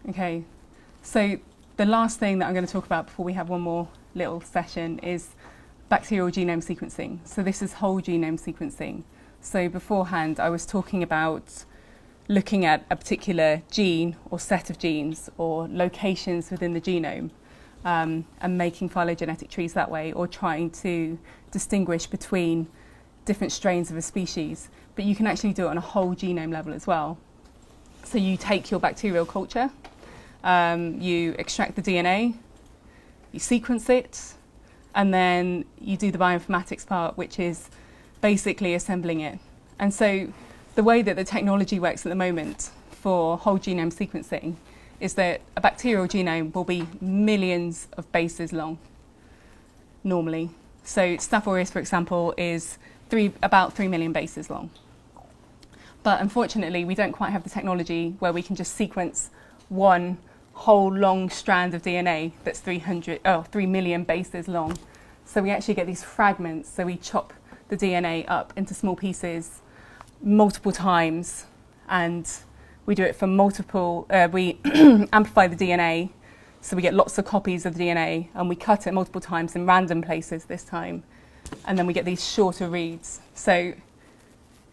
Okay, so the last thing that I'm going to talk about before we have one more little session is bacterial genome sequencing. So this is whole genome sequencing. So beforehand I was talking about looking at a particular gene or set of genes or locations within the genome and making phylogenetic trees that way, or trying to distinguish between different strains of a species. But you can actually do it on a whole genome level as well. So you take your bacterial culture, you extract the DNA, you sequence it, and then you do the bioinformatics part, which is basically assembling it. And so the way that the technology works at the moment for whole genome sequencing is that a bacterial genome will be millions of bases long, normally. So Staph aureus, for example, is about 3 million bases long. But unfortunately, we don't quite have the technology where we can just sequence one whole long strand of DNA that's 3 million bases long. So we actually get these fragments. So we chop the DNA up into small pieces multiple times, and we do it for multiple, we amplify the DNA, so we get lots of copies of the DNA, and we cut it multiple times in random places this time, and then we get these shorter reads. So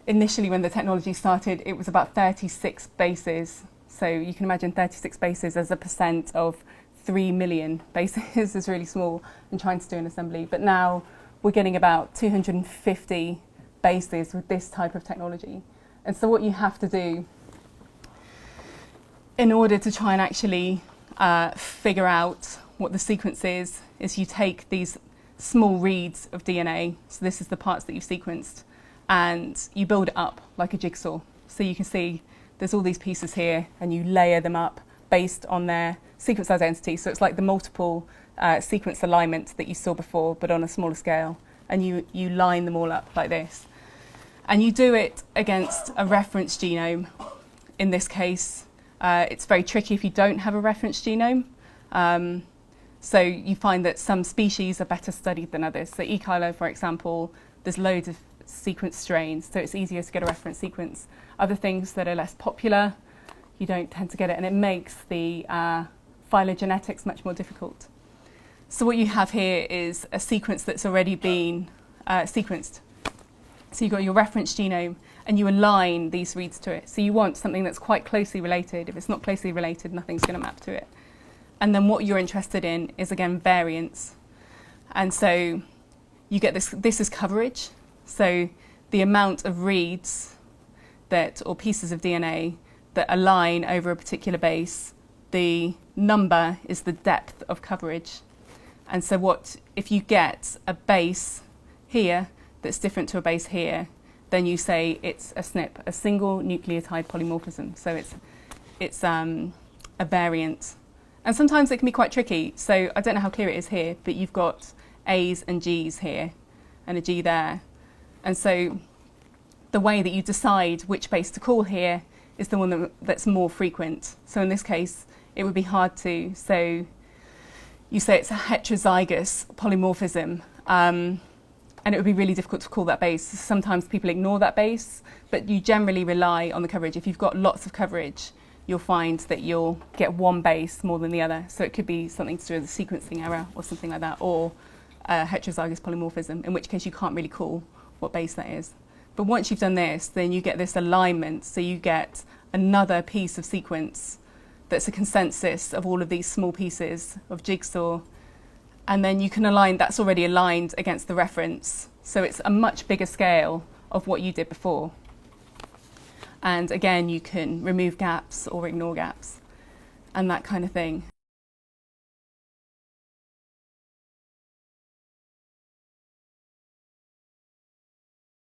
initially when the technology started, it was about 36 bases. So you can imagine 36 bases as a percent of 3 million bases is really small, and trying to do an assembly. But now we're getting about 250 bases with this type of technology. And so what you have to do in order to try and actually figure out what the sequence is you take these small reads of DNA, so this is the parts that you've sequenced, and you build it up like a jigsaw. So you can see there's all these pieces here, and you layer them up based on their sequence identity. So it's like the multiple sequence alignment that you saw before, but on a smaller scale, and you line them all up like this. And you do it against a reference genome. In this case, it's very tricky if you don't have a reference genome. So you find that some species are better studied than others. So E. coli, for example, there's loads of sequence strains, so it's easier to get a reference sequence. Other things that are less popular, you don't tend to get it, and it makes the phylogenetics much more difficult. So what you have here is a sequence that's already been sequenced. So you've got your reference genome, and you align these reads to it. So you want something that's quite closely related. If it's not closely related, nothing's going to map to it. And then what you're interested in is, again, variance. And so you get this is coverage. So the amount of reads or pieces of DNA that align over a particular base, the number is the depth of coverage. And so if you get a base here that's different to a base here, then you say it's a SNP, a single nucleotide polymorphism. So it's a variant. And sometimes it can be quite tricky. So I don't know how clear it is here, but you've got A's and G's here and a G there. And so the way that you decide which base to call here is the one that's more frequent. So in this case, it would be hard to. So you say it's a heterozygous polymorphism. And it would be really difficult to call that base. Sometimes people ignore that base, but you generally rely on the coverage. If you've got lots of coverage, you'll find that you'll get one base more than the other. So it could be something to do with a sequencing error or something like that, or a heterozygous polymorphism, in which case you can't really call what base that is. But once you've done this, then you get this alignment. So you get another piece of sequence that's a consensus of all of these small pieces of jigsaw. And then you can align, that's already aligned against the reference. So it's a much bigger scale of what you did before. And again, you can remove gaps or ignore gaps and that kind of thing.